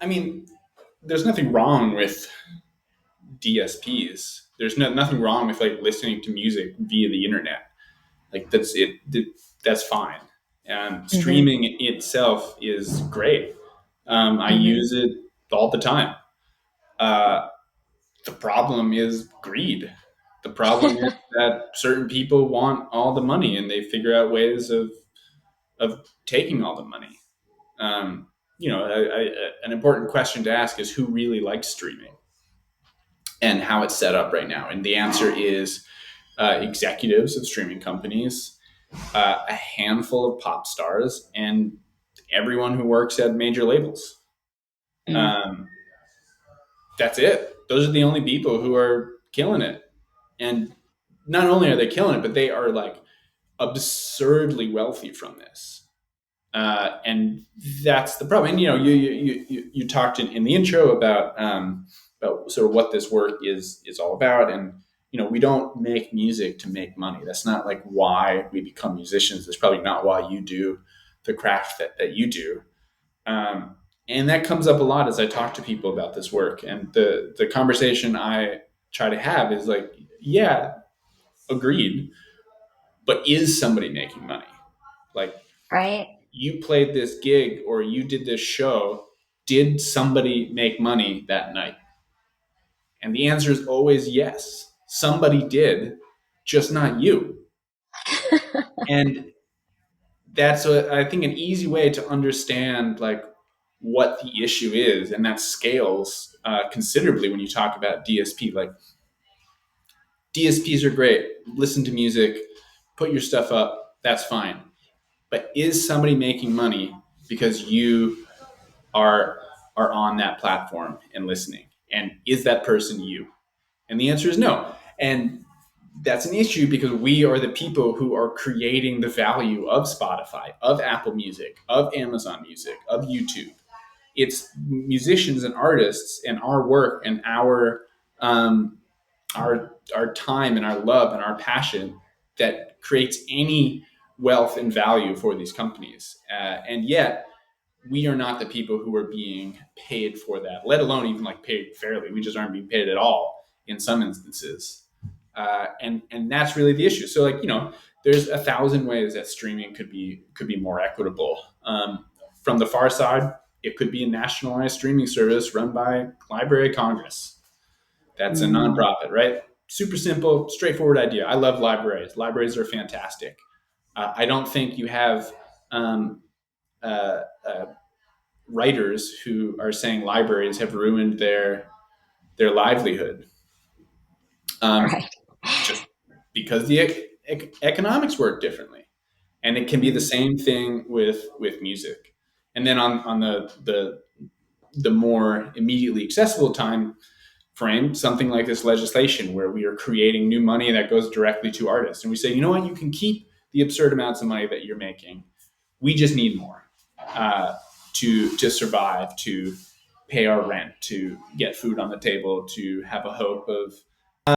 I mean, there's nothing wrong with DSPs. There's nothing wrong with like listening to music via the internet. Like that's it. That's fine. And streaming itself is great. I use it all the time. Uh, the problem is greed. The problem is that certain people want all the money and they figure out ways of taking all the money. Um, an important question to ask is who really likes streaming and how it's set up right now. And the answer is executives of streaming companies, a handful of pop stars, and everyone who works at major labels. That's it. Those are the only people who are killing it. And not only are they killing it, but they are like absurdly wealthy from this. And that's the problem. And you talked in the intro about sort of what this work is all about. And we don't make music to make money. That's not like why we become musicians. That's probably not why you do the craft that you do. And that comes up a lot as I talk to people about this work. And the conversation I try to have is like, yeah, agreed. But is somebody making money? Like, right? You played this gig or you did this show. Did somebody make money that night? And the answer is always yes. Somebody did, just not you. And that's, I think, an easy way to understand like what the issue is. And that scales considerably when you talk about DSP. Like DSPs are great. Listen to music, put your stuff up. That's fine. But is somebody making money because you are on that platform and listening? And is that person you? And the answer is no. And that's an issue because we are the people who are creating the value of Spotify, of Apple Music, of Amazon Music, of YouTube. It's musicians and artists and our work and our time and our love and our passion that creates any wealth and value for these companies. And yet we are not the people who are being paid for that, let alone even like paid fairly. We just aren't being paid at all in some instances. And that's really the issue. So like, there's 1,000 ways that streaming could be more equitable. From the far side, it could be a nationalized streaming service run by Library of Congress. That's a nonprofit, right? Super simple, straightforward idea. I love libraries. Libraries are fantastic. I don't think you have writers who are saying libraries have ruined their livelihood. Right. Just because the economics work differently. And it can be the same thing with music. And then on the more immediately accessible time frame, something like this legislation where we are creating new money that goes directly to artists. And we say, you know what, you can keep the absurd amounts of money that you're making. We just need more to survive, to pay our rent, to get food on the table, to have a hope of